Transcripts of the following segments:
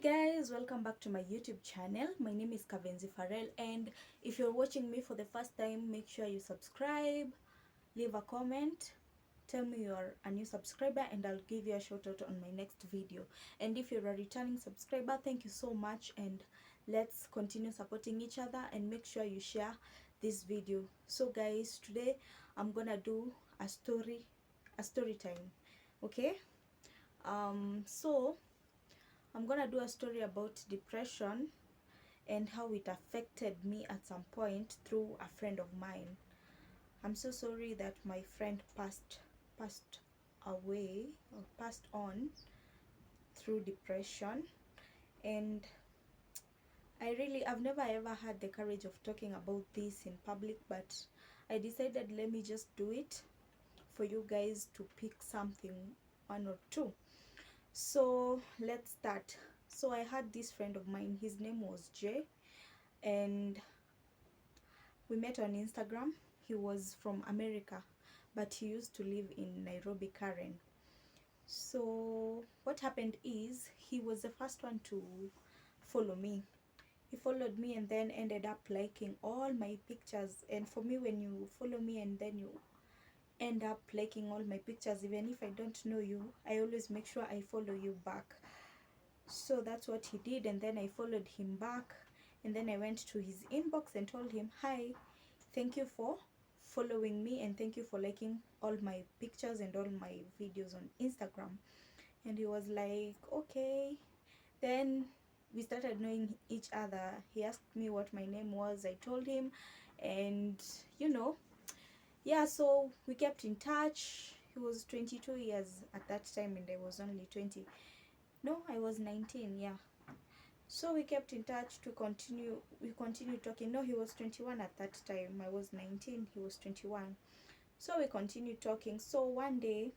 Guys, welcome back to my YouTube channel. My name is Kavenzi Farrell, and if you're watching me for the first time, make sure you subscribe, leave a comment, tell me you're a new subscriber, and I'll give you a shout out on my next video. And if you're a returning subscriber, thank you so much, and let's continue supporting each other, and make sure you share this video. So guys, today I'm gonna do a story time. Okay, so I'm gonna do a story about depression and how it affected me at some point through a friend of mine. I'm so sorry that my friend passed away or passed on through depression, and I've never ever had the courage of talking about this in public, but I decided let me just do it for you guys to pick something, one or two. So let's start. So I had this friend of mine, his name was Jay, and we met on Instagram. He was from America, but he used to live in Nairobi, Karen. So what happened is he was the first one to follow me. He followed me and then ended up liking all my pictures. And for me, when you follow me and then you end up liking all my pictures, even if I don't know you, I always make sure I follow you back. So that's what he did, and then I followed him back, and then I went to his inbox and told him, hi, thank you for following me, and thank you for liking all my pictures and all my videos on Instagram. And he was like, okay. Then we started knowing each other. He asked me what my name was. I told him, and yeah, so we kept in touch. He was 22 years at that time, and I was only 20. No, I was 19. Yeah. So we kept in touch to continue. We continued talking. No, he was 21 at that time. I was 19. He was 21. So we continued talking. So one day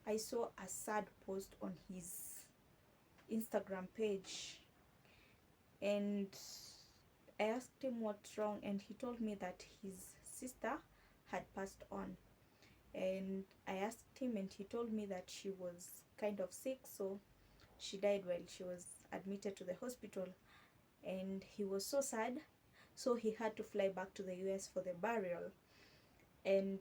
I saw a sad post on his Instagram page, and I asked him what's wrong, and he told me that his sister had passed on. And I asked him, and he told me that she was kind of sick, so she died while she was admitted to the hospital. And he was so sad, so he had to fly back to the US for the burial. And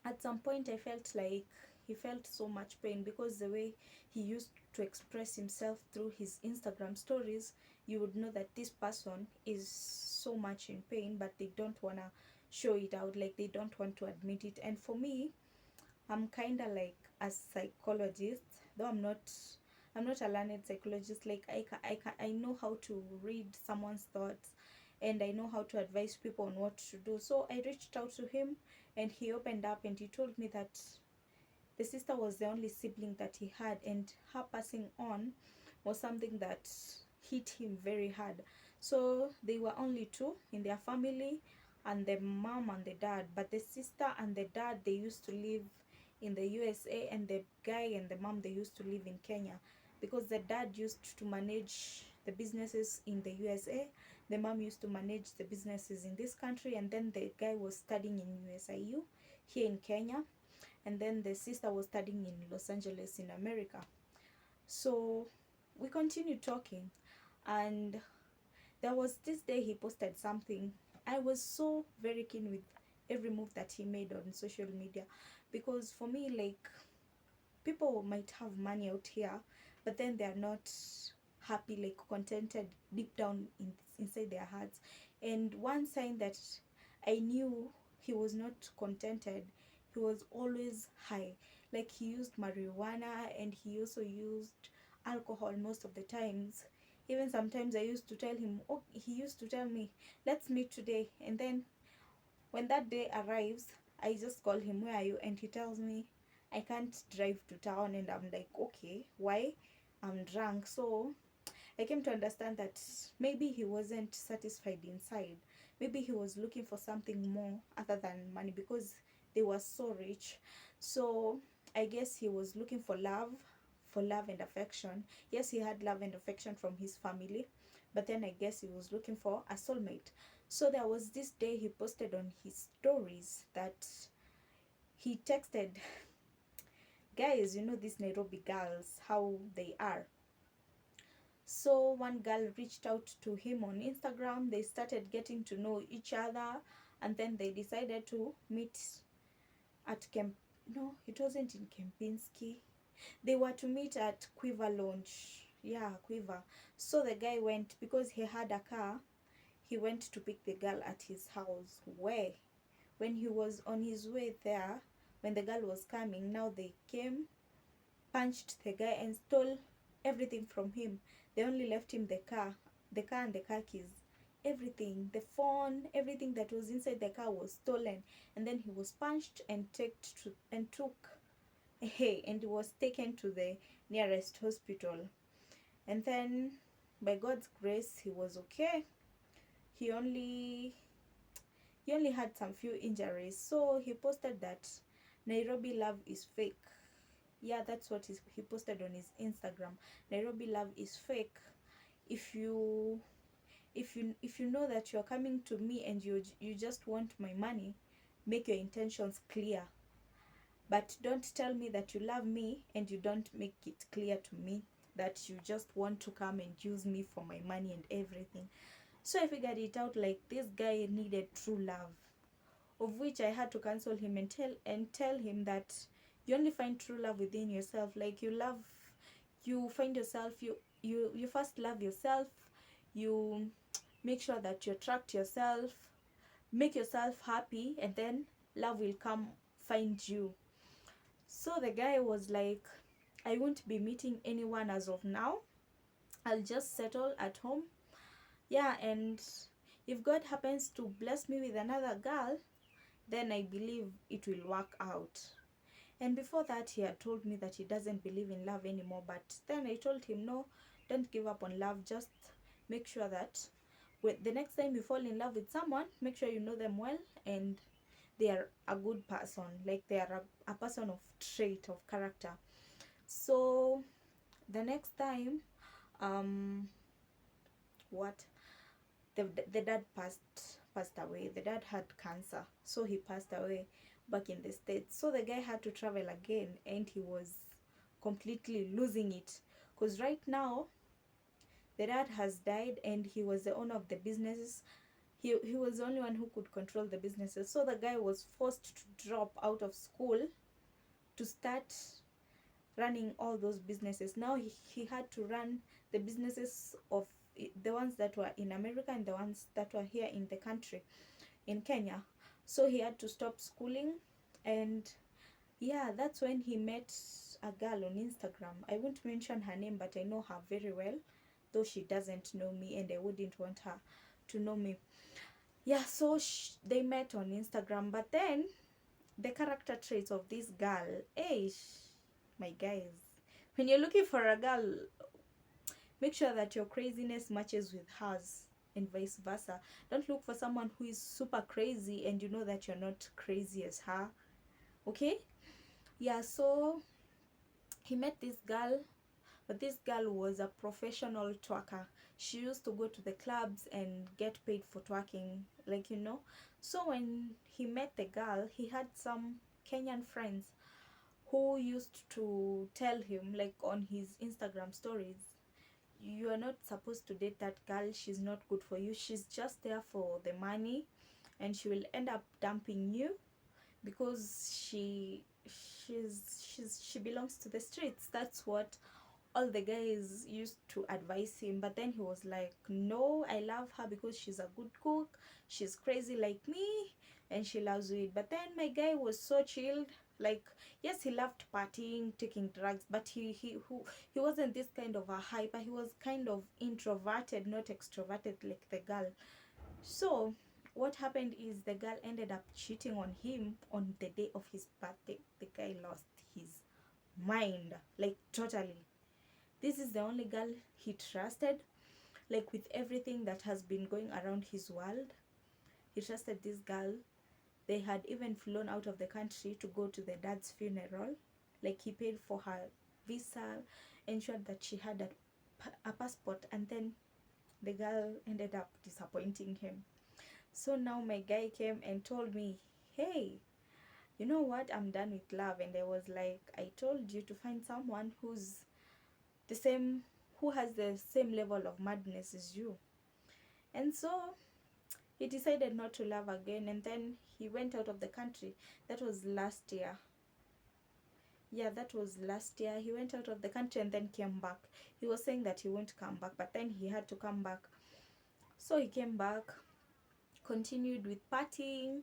at some point I felt like he felt so much pain, because the way he used to express himself through his Instagram stories, you would know that this person is so much in pain, but they don't want to show it out, like they don't want to admit it. And for me, I'm kind of like a psychologist, though I'm not a learned psychologist. Like I know how to read someone's thoughts, and I know how to advise people on what to do. So I reached out to him, and he opened up, and he told me that the sister was the only sibling that he had, and her passing on was something that hit him very hard. So they were only two in their family, and the mom and the dad. But the sister and the dad, they used to live in the USA, and the guy and the mom, they used to live in Kenya, because the dad used to manage the businesses in the USA, the mom used to manage the businesses in this country, and then the guy was studying in USIU here in Kenya, and then the sister was studying in Los Angeles in America. So we continued talking, and there was this day he posted something. I was so very keen with every move that he made on social media, because for me, like, people might have money out here, but then they are not happy, like contented deep down inside their hearts. And one sign that I knew he was not contented, he was always high. Like, he used marijuana, and he also used alcohol most of the times. Even sometimes I used to tell him, oh, he used to tell me, let's meet today. And then when that day arrives, I just call him, where are you? And he tells me, I can't drive to town. And I'm like, okay, why? I'm drunk. So I came to understand that maybe he wasn't satisfied inside. Maybe he was looking for something more other than money, because they were so rich. So I guess he was looking for love and affection. Yes, he had love and affection from his family, but then I guess he was looking for a soulmate. So there was this day he posted on his stories that he texted, guys, these Nairobi girls, how they are. So one girl reached out to him on Instagram. They started getting to know each other, and then they decided to meet at Kemp. No, it wasn't in Kempinski. They were to meet at Quiver Lounge. Yeah, Quiver. So the guy went because he had a car. He went to pick the girl at his house. Where? When he was on his way there, when the girl was coming, now they came, punched the guy, and stole everything from him. They only left him the car and the car keys. Everything, the phone, everything that was inside the car was stolen. And then he was punched and and he was taken to the nearest hospital. And then, by God's grace, he was okay. He only he only had some few injuries. So he posted that Nairobi love is fake. Yeah, that's what he posted on his Instagram. Nairobi love is fake. If you know that you're coming to me and you just want my money, make your intentions clear. But don't tell me that you love me and you don't make it clear to me that you just want to come and use me for my money and everything. So I figured it out, like this guy needed true love, of which I had to cancel him and tell him that you only find true love within yourself. Like you find yourself, you first love yourself, you make sure that you attract yourself, make yourself happy, and then love will come find you. So the guy was like, I won't be meeting anyone as of now. I'll just settle at home. Yeah, and if God happens to bless me with another girl, then I believe it will work out. And before that, he had told me that he doesn't believe in love anymore. But then I told him, no, don't give up on love. Just make sure that the next time you fall in love with someone, make sure you know them well and they are a good person. Like they are a person of trait, of character. So the next time, what the dad passed away. The dad had cancer, so he passed away back in the States. So the guy had to travel again, and he was completely losing it, because right now the dad has died and he was the owner of the businesses. He was the only one who could control the businesses. So the guy was forced to drop out of school to start running all those businesses. Now he had to run the businesses of the ones that were in America and the ones that were here in the country, in Kenya. So he had to stop schooling. And yeah, that's when he met a girl on Instagram. I won't mention her name, but I know her very well, though she doesn't know me and I wouldn't want her to know me. Yeah, so they met on Instagram. But then the character traits of this girl, my guys, when you're looking for a girl, make sure that your craziness matches with hers and vice versa. Don't look for someone who is super crazy and you know that you're not crazy as her. Okay? Yeah, so he met this girl, but this girl was a professional twerker. She used to go to the clubs and get paid for twerking, like, you know. So when he met the girl, he had some Kenyan friends who used to tell him, like on his Instagram stories, you are not supposed to date that girl. She's not good for you. She's just there for the money, and she will end up dumping you because she belongs to the streets. That's what all the guys used to advise him. But then he was like, no, I love her because she's a good cook, she's crazy like me, and she loves weed. But then my guy was so chilled. Like, yes, he loved partying, taking drugs, but he wasn't this kind of a hyper. He was kind of introverted, not extroverted like the girl. So what happened is the girl ended up cheating on him on the day of his birthday. The guy lost his mind, like totally. This is the only girl he trusted, like with everything that has been going around his world. He trusted this girl. They had even flown out of the country to go to the dad's funeral. Like, he paid for her visa, ensured that she had a passport, and then the girl ended up disappointing him. So now my guy came and told me, hey, you know what, I'm done with love. And I was like, I told you to find someone who's the same who has the same level of madness as you. And so he decided not to love again, and then he went out of the country. That was last year. Yeah, that was last year. He went out of the country and then came back. He was saying that he won't come back, but then he had to come back. So he came back, continued with partying,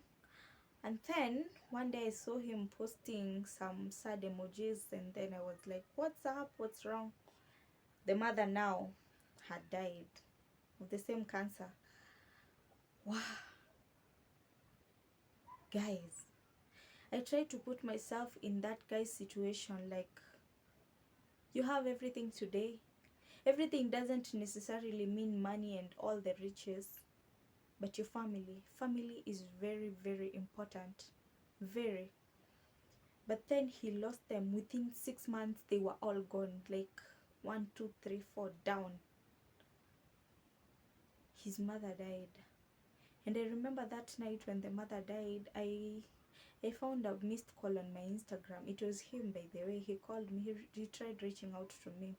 and then one day I saw him posting some sad emojis, and then I was like, what's up? What's wrong? The mother now had died of the same cancer. Wow, guys. I try to put myself in that guy's situation. Like, you have everything today. Everything doesn't necessarily mean money and all the riches, but your family. Family is very, very important. Very. But then he lost them within 6 months. They were all gone. Like 1, 2, 3, 4 down. His mother died. And I remember that night when the mother died, I found a missed call on my Instagram. It was him, by the way. He called me. He tried reaching out to me.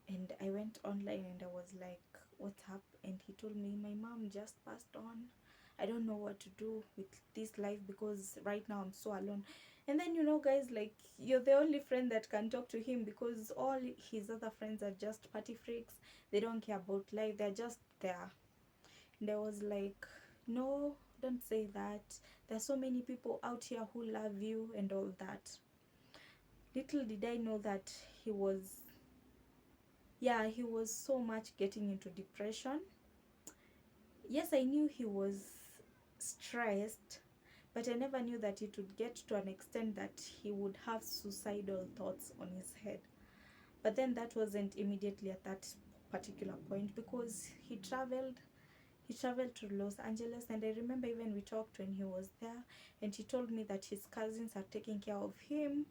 And I went online and I was like, what's up? And he told me, my mom just passed on. I don't know what to do with this life because right now I'm so alone. And then, you know, guys, like, you're the only friend that can talk to him because all his other friends are just party freaks. They don't care about life. They're just there. And I was like, no, don't say that. There's so many people out here who love you and all that. Little did I know that he was so much getting into depression. Yes, I knew he was stressed, but I never knew that it would get to an extent that he would have suicidal thoughts on his head. But then that wasn't immediately at that particular point because he traveled to Los Angeles, and I remember even we talked when he was there, and he told me that his cousins are taking care of him.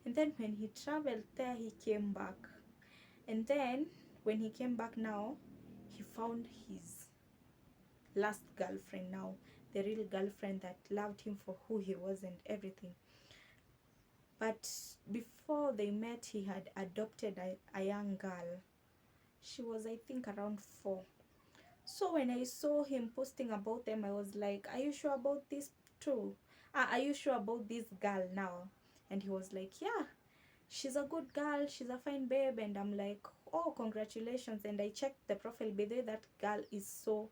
And then when he traveled there, he came back. And then when he came back now, he found his last girlfriend now, the real girlfriend that loved him for who he was and everything. But before they met, he had adopted a young girl. She was, I think, around 4. So when I saw him posting about them, I was like, are you sure about this too? Are you sure about this girl now? And he was like, yeah, she's a good girl, she's a fine babe. And I'm like, oh, congratulations. And I checked the profile. By the way, that girl is so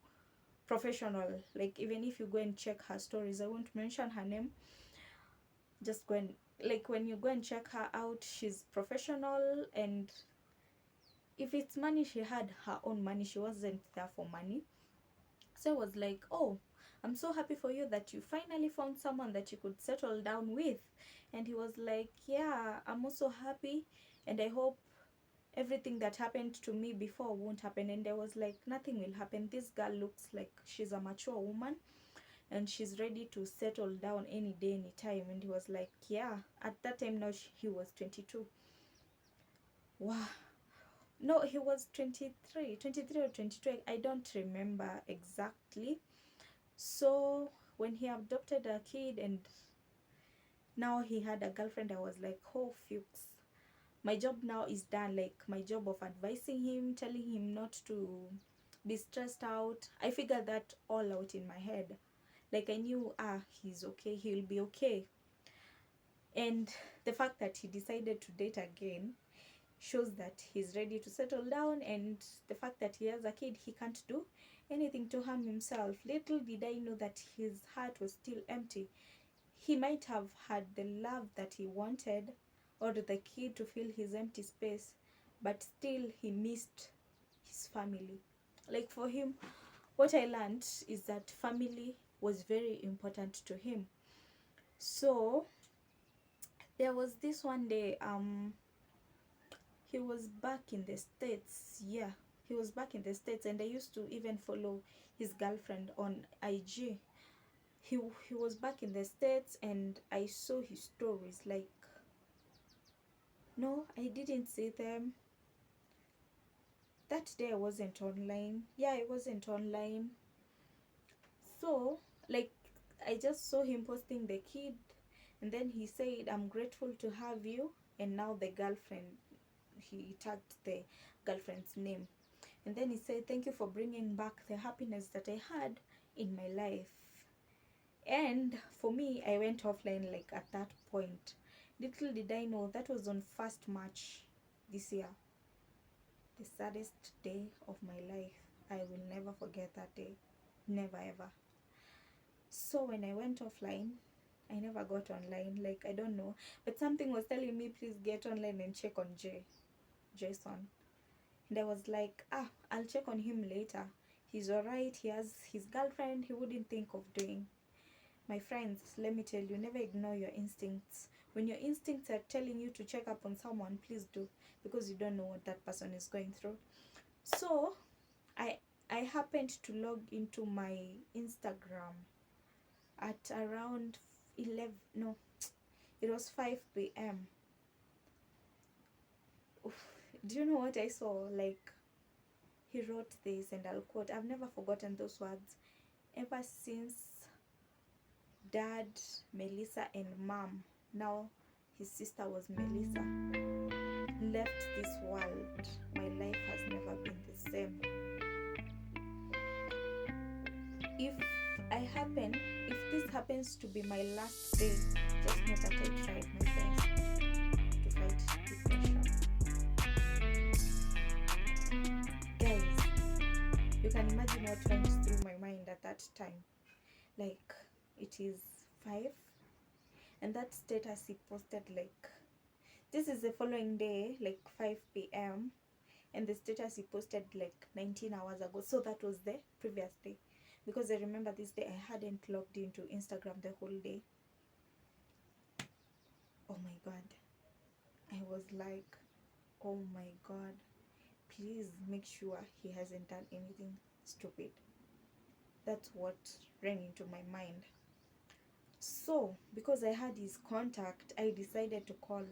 professional. Like, even if you go and check her stories, I won't mention her name, just go and, like, when you go and check her out, she's professional. And if it's money, she had her own money. She wasn't there for money. So I was like, oh, I'm so happy for you that you finally found someone that you could settle down with. And he was like, yeah, I'm also happy, and I hope everything that happened to me before won't happen. And I was like, nothing will happen. This girl looks like she's a mature woman and she's ready to settle down any day, any time. And he was like, yeah. At that time now, he was 22. Wow. No, he was 23 or 22. I don't remember exactly. So when he adopted a kid and now he had a girlfriend, I was like, oh, Fuchs, my job now is done. Like, my job of advising him, telling him not to be stressed out, I figured that all out in my head. Like, I knew, he's okay, he'll be okay. And the fact that he decided to date again shows that he's ready to settle down. And the fact that he has a kid, he can't do anything to harm himself. Little did I know that his heart was still empty. He might have had the love that he wanted, or the kid to fill his empty space, but still he missed his family. Like, for him, what I learned is that family was very important to him. So there was this one day, he was back in the States. Yeah, he was back in the States, and I used to even follow his girlfriend on IG. He was back in the States, and I saw his stories. Like, no, I didn't see them. That day I wasn't online. Yeah, I wasn't online. So, like, I just saw him posting the kid, and then he said, I'm grateful to have you. And now the girlfriend he tagged the girlfriend's name, and then he said, thank you for bringing back the happiness that I had in my life. And for me, I went offline like at that point. Little did I know that was on 1st March this year. The saddest day of my life. I will never forget that day. Never ever. So when I went offline, I never got online. Like, I don't know. But something was telling me, please get online and check on Jason. And I was like, I'll check on him later. He's alright. He has his girlfriend. He wouldn't think of doing. My friends, let me tell you, never ignore your instincts. When your instincts are telling you to check up on someone, please do, because you don't know what that person is going through. So I happened to log into my Instagram at around 11, no, it was 5 p.m. Do you know what I saw? Like, he wrote this, and I'll quote, I've never forgotten those words. Ever since Dad, Melissa, and Mom, now his sister was Melissa, left this world, my life has never been the same. If this happens to be my last day, just know that I tried my best to fight depression. Guys, you can imagine what went through my mind at that time. Like, it is 5, and that status he posted, like, this is the following day, like 5 p.m. and the status he posted like 19 hours ago. So that was the previous day, because I remember this day I hadn't logged into Instagram the whole day. Oh my god, I was like, oh my god, please make sure he hasn't done anything stupid. That's what ran into my mind. So because I had his contact, I decided to call.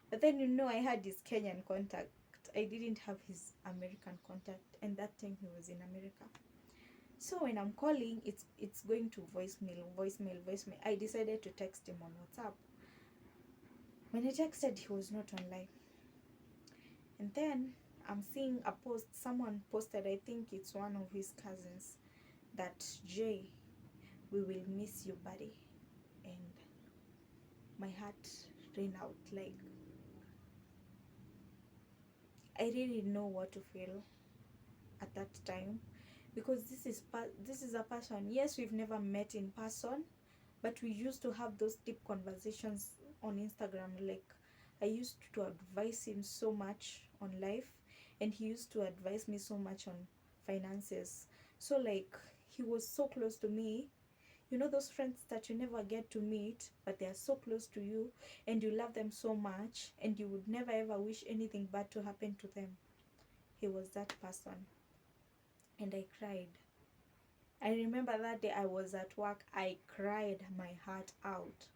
But then, I had his Kenyan contact. I didn't have his American contact, and that time he was in America. So when I'm calling, it's going to voicemail. I decided to text him on WhatsApp. When I texted, he was not online. And then I'm seeing a post, someone posted, I think it's one of his cousins, that Jay, we will miss you, buddy. And my heart ran out. Like, I really didn't know what to feel at that time, because this is a person, yes, we've never met in person, but we used to have those deep conversations on Instagram. Like, I used to advise him so much on life, and he used to advise me so much on finances. So, like, he was so close to me. Those friends that you never get to meet, but they are so close to you, and you love them so much, and you would never ever wish anything bad to happen to them. He was that person. And I cried. I remember that day I was at work. I cried my heart out.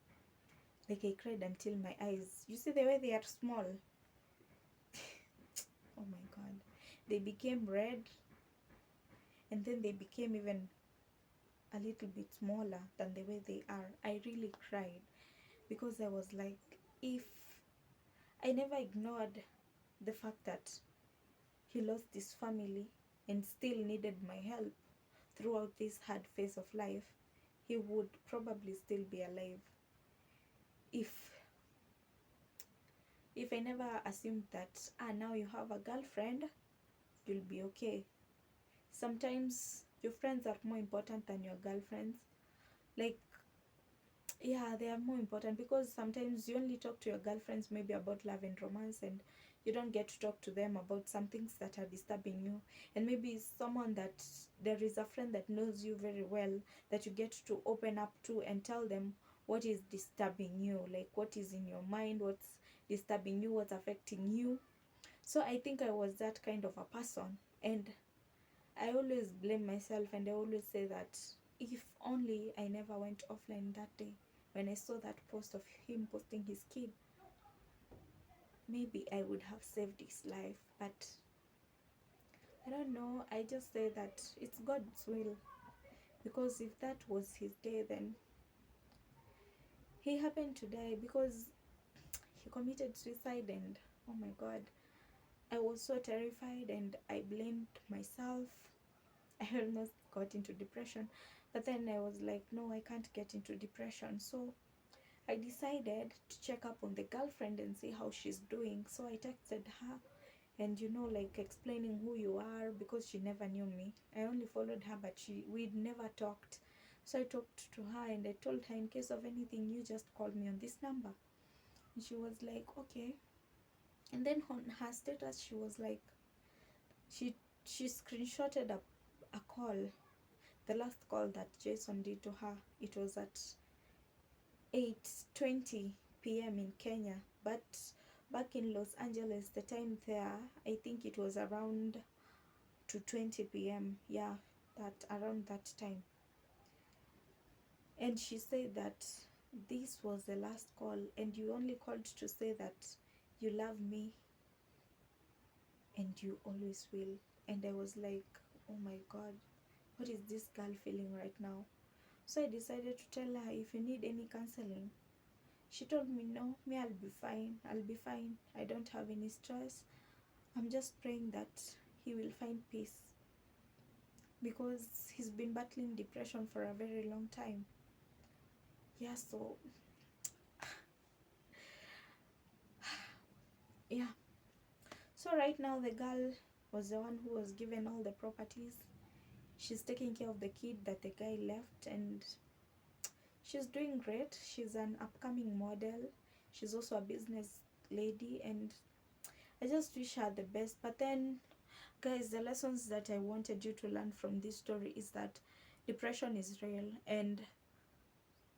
Like, I cried until my eyes, you see the way they are small? Oh my god. They became red, and then they became even a little bit smaller than the way they are. I really cried, because I was like, if I never ignored the fact that he lost his family and still needed my help throughout this hard phase of life, he would probably still be alive. If I never assumed that, now you have a girlfriend, you'll be okay. Sometimes your friends are more important than your girlfriends. Like, yeah, they are more important, because sometimes you only talk to your girlfriends maybe about love and romance, and you don't get to talk to them about some things that are disturbing you. And maybe someone that, there is a friend that knows you very well, that you get to open up to and tell them what is disturbing you, like what is in your mind, what's disturbing you, what's affecting you. So I think I was that kind of a person, and I always blame myself, and I always say that if only I never went offline that day when I saw that post of him posting his kid, maybe I would have saved his life. But I don't know, I just say that it's God's will, because if that was his day, then he happened to die because he committed suicide. And oh my god, I was so terrified and I blamed myself. I almost got into depression, but then I was like, no, I can't get into depression. So I decided to check up on the girlfriend and see how she's doing. So I texted her, and like explaining who you are, because she never knew me. I only followed her, but we'd never talked. So I talked to her and I told her, in case of anything, you just call me on this number. And she was like, okay. And then on her status, she was like, she she screenshotted a call, the last call that Jason did to her. It was at 8:20 p.m. in Kenya, but back in Los Angeles, the time there, I think it was around 2:20 p.m. Yeah, that around that time. And she said that this was the last call, and you only called to say that you love me and you always will. And I was like, oh my god, what is this girl feeling right now? So I decided to tell her, if you need any counseling. She told me, no, me, I'll be fine. I'll be fine. I don't have any stress. I'm just praying that he will find peace, because he's been battling depression for a very long time. Yeah, so yeah. So right now the girl was the one who was given all the properties. She's taking care of the kid that the guy left, and she's doing great. She's an upcoming model. She's also a business lady, and I just wish her the best. But then, guys, the lessons that I wanted you to learn from this story is that depression is real, and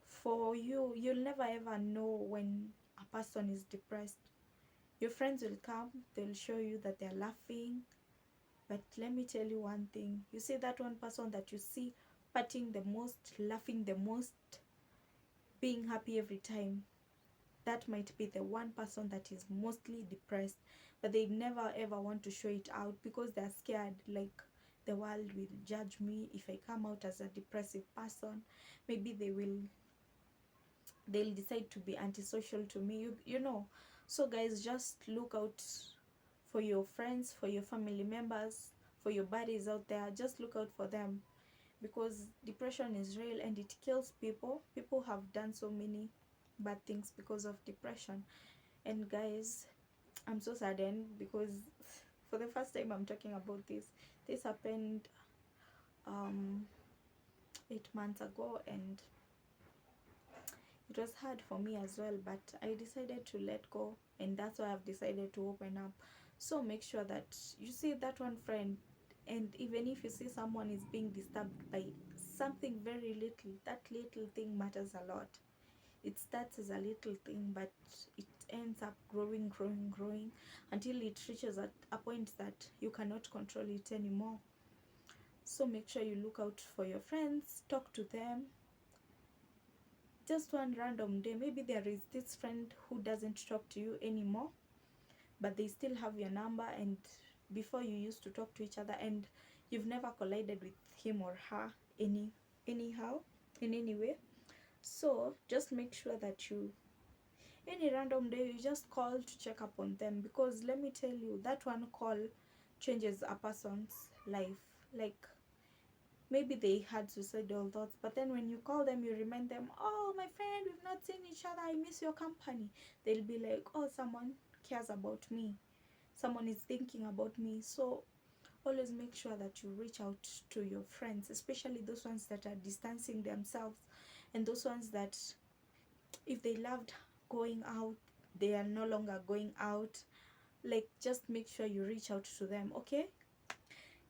for you, you'll never ever know when a person is depressed. Your friends will come, they'll show you that they're laughing, but let me tell you one thing. You see that one person that you see partying the most, laughing the most, being happy every time, that might be the one person that is mostly depressed, but they never ever want to show it out because they're scared, like the world will judge me if I come out as a depressive person. Maybe they'll decide to be antisocial to me, you know. So guys, just look out for your friends, for your family members, for your buddies out there. Just look out for them, because depression is real and it kills people. People have done so many bad things because of depression. And guys, I'm so saddened because for the first time I'm talking about this. This happened 8 months ago, and it was hard for me as well, but I decided to let go, and that's why I've decided to open up. So make sure that you see that one friend, and even if you see someone is being disturbed by something very little, that little thing matters a lot. It starts as a little thing, but it ends up growing until it reaches at a point that you cannot control it anymore. So make sure you look out for your friends, talk to them. Just one random day, maybe there is this friend who doesn't talk to you anymore, but they still have your number, and before you used to talk to each other, and you've never collided with him or her anyhow in any way. So just make sure that you, any random day, you just call to check up on them, because let me tell you, that one call changes a person's life. Like, maybe they had suicidal thoughts, but then when you call them, you remind them, oh my friend, we've not seen each other, I miss your company. They'll be like, oh, someone cares about me, someone is thinking about me. So always make sure that you reach out to your friends, especially those ones that are distancing themselves, and those ones that, if they loved going out, they are no longer going out. Like, just make sure you reach out to them, okay?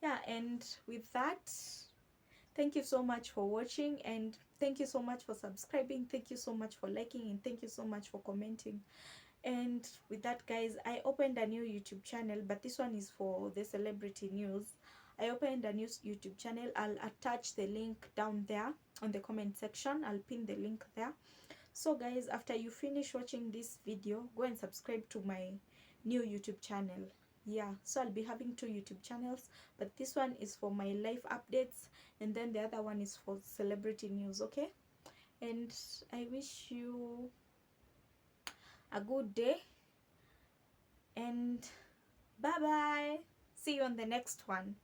Yeah, and with that, thank you so much for watching, and thank you so much for subscribing, thank you so much for liking, and thank you so much for commenting. And with that, guys, I opened a new YouTube channel, but this one is for the celebrity news. I opened a new YouTube channel. I'll attach the link down there on the comment section. I'll pin the link there. So guys, after you finish watching this video, go and subscribe to my new YouTube channel. Yeah, so I'll be having two YouTube channels, but this one is for my life updates, and then the other one is for celebrity news, okay? And I wish you a good day, and Bye bye. See you on the next one.